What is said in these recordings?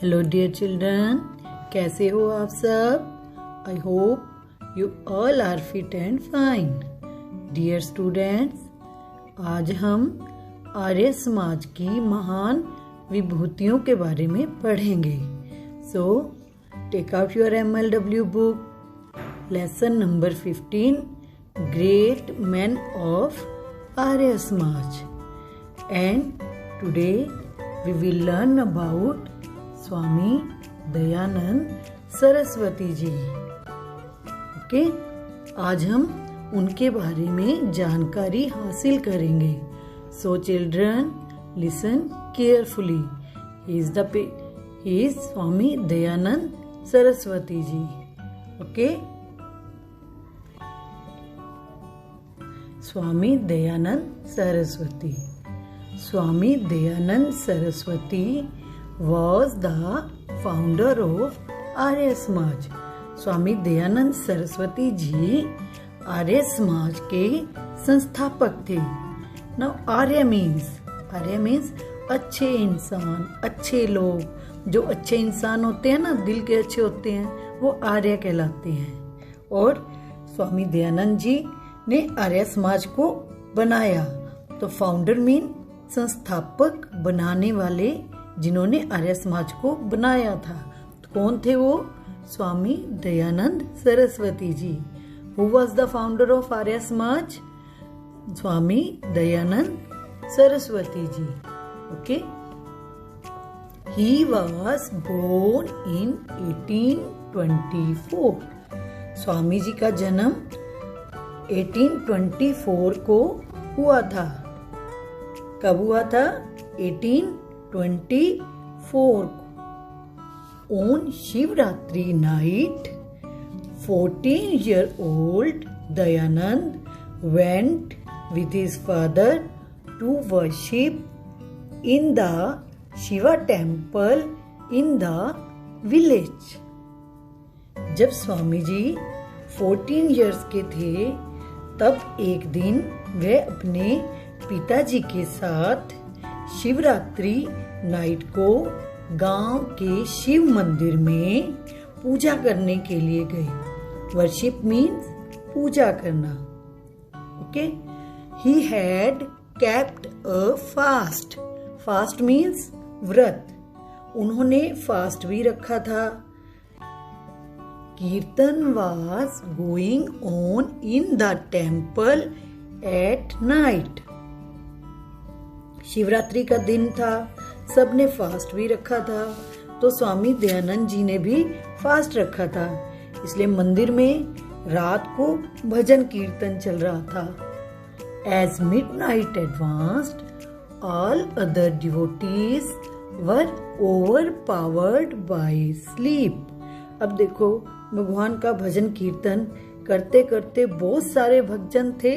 Hello dear children, कैसे हो आप सब? I hope you all are fit and fine. Dear students, आज हम आर्य समाज की महान विभूतियों के बारे में पढ़ेंगे। So take out your MLW book, lesson number 15, great man of Arya Samaj. And today we will learn about Swami Dayanand Saraswati ji. Okay, आज हम उनके बारे में जानकारी हासिल करेंगे। So children, listen carefully. He is Swami Dayanand Saraswati ji. Okay, Swami Dayanand Saraswati. Swami Dayanand Saraswati was the founder of Arya Samaj. Swami Dayanand Saraswati जी आर्य समाज के संस्थापक थे। Now आर्य मीन्स अच्छे इंसान, अच्छे लोग। जो अच्छे इंसान होते हैं ना, दिल के अच्छे होते हैं, वो आर्य कहलाते हैं। और स्वामी दयानंद जी ने आर्य समाज को बनाया। तो फाउंडर मीन संस्थापक, बनाने वाले, जिन्होंने आर्य समाज को बनाया था। तो कौन थे वो? Swami Dayanand Saraswati ji. Who was the founder of Arya Samaj? Swami Dayanand Saraswati ji. Okay, he was born in 1824। Swami ji का जन्म 1824 को हुआ था। कब हुआ था? 1824 को। On Shivratri night 14-year-old Dayanand went with his father to worship in the Shiva temple in the village। जब स्वामी जी 14 years के थे, तब एक दिन वे अपने पिताजी के साथ शिवरात्रि नाइट को गांव के शिव मंदिर में पूजा करने के लिए गए। वर्शिप मीन्स पूजा करना। Okay, he had kept a fast. Fast means व्रत। उन्होंने फास्ट भी रखा था। कीर्तन was going on in the temple at night. Shivratri का दिन था, सबने फास्ट भी रखा था। तो स्वामी दयानंद जी ने भी फास्ट रखा था, इसलिए मंदिर में रात को भजन कीर्तन चल रहा था। As midnight advanced, all other devotees were overpowered by sleep. अब देखो, भगवान का भजन कीर्तन करते करते बहुत सारे भक्तजन थे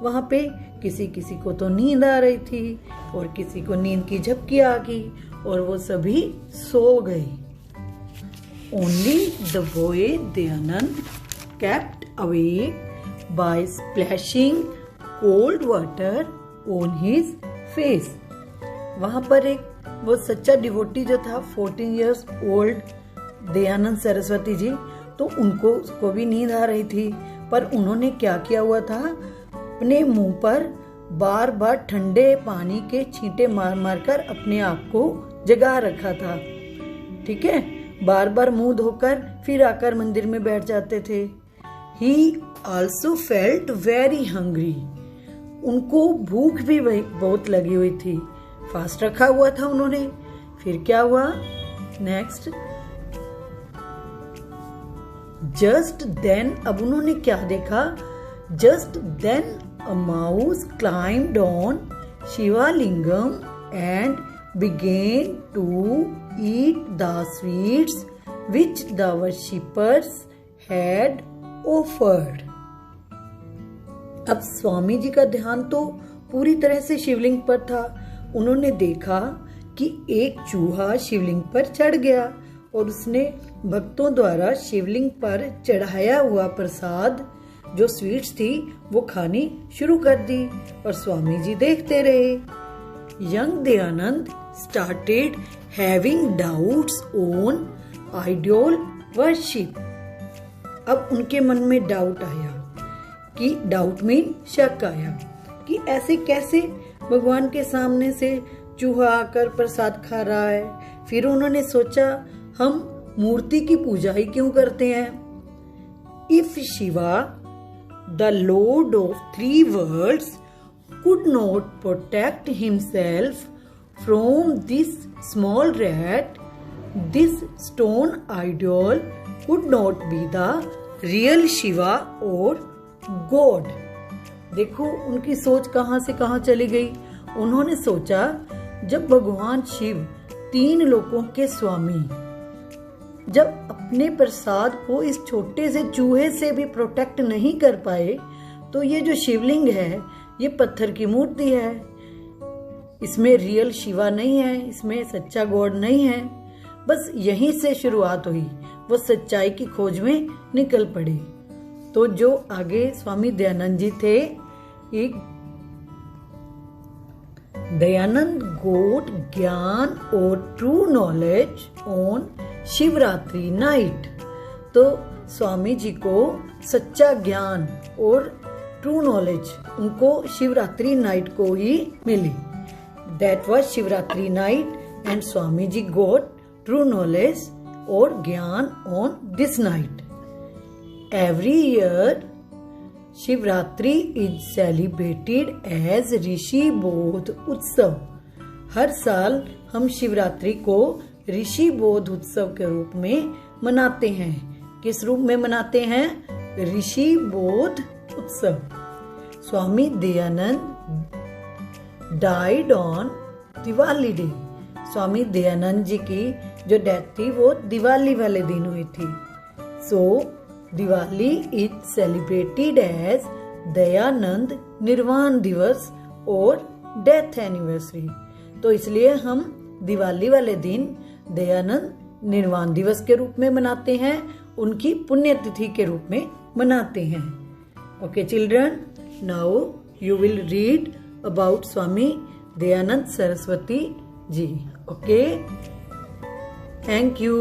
वहां पे। किसी किसी को तो नींद आ रही थी और किसी को नींद की झपकी आ गई और वो सभी सो गए। Only the boy Dayanand kept awake by splashing cold water on his face. वहां पर एक वो सच्चा डिवोटी जो था, 14 years old दयानंद सरस्वती जी, तो उनको भी नींद आ रही थी। पर उन्होंने क्या किया हुआ था? अपने मुंह पर बार बार ठंडे पानी के छींटे मार मार कर अपने आप को जगा रखा था। ठीक है, बार बार मुंह धोकर फिर आकर मंदिर में बैठ जाते थे। He also felt very hungry. उनको भूख भी बहुत लगी हुई थी। फास्ट रखा हुआ था उन्होंने। फिर क्या हुआ? नेक्स्ट, जस्ट देन, अब उन्होंने क्या देखा? Just then a mouse climbed on Shivalingam and began to eat the sweets which the worshippers had offered। अब स्वामी जी का ध्यान तो पूरी तरह से शिवलिंग पर था। उन्होंने देखा कि एक चूहा शिवलिंग पर चढ़ गया और उसने भक्तों द्वारा शिवलिंग पर चढ़ाया हुआ प्रसाद, जो स्वीट्स थी, वो खानी शुरू कर दी और स्वामी जी देखते रहे। Young Dayanand started having doubts on idol worship. अब उनके मन में डाउट आया, कि डाउट मीन शक आया, कि ऐसे कैसे भगवान के सामने से चूहा आकर प्रसाद खा रहा है। फिर उन्होंने सोचा हम मूर्ति की पूजा ही क्यों करते हैं। If Shiva the lord of 3 worlds could not protect himself from this small rat, this stone idol could not be the real Shiva or God. देखो उनकी सोच कहां से कहां चली गई। उन्होंने सोचा जब भगवान शिव 3 लोकों के स्वामी जब अपने प्रसाद को इस छोटे से चूहे से भी प्रोटेक्ट नहीं कर पाए, तो ये जो शिवलिंग है ये पत्थर की मूर्ति है, इसमें रियल शिवा नहीं है, इसमें सच्चा गॉड नहीं है। बस यहीं से शुरुआत हुई, वो सच्चाई की खोज में निकल पड़े। तो जो आगे स्वामी दयानंद जी थे, एक दयानंद गोट ज्ञान और true knowledge on Shivratri night. तो स्वामी जी को सच्चा ज्ञान और ट्रू नॉलेज उनको शिवरात्रि नाइट को ही मिली। That was Shivratri night and Swami ji got true knowledge और gyan on this night. Every year Shivratri is celebrated as Rishi Bodh Utsav. हर साल हम शिवरात्रि को ऋषि बोध उत्सव के रूप में मनाते हैं। किस रूप में मनाते हैं? Rishi Bodh Utsav. Swami Dayanand died on Diwali day. Swami Dayanand ji की जो डेथ थी वो दिवाली वाले दिन हुई थी। So Diwali is celebrated as Dayanand Nirvan Diwas और डेथ एनिवर्सरी। तो इसलिए हम दिवाली वाले दिन दयानंद निर्वाण दिवस के रूप में मनाते हैं, उनकी पुण्यतिथि के रूप में मनाते हैं। Okay, children, now you will read about Swami Dayanand Saraswati ji. Okay? Thank you.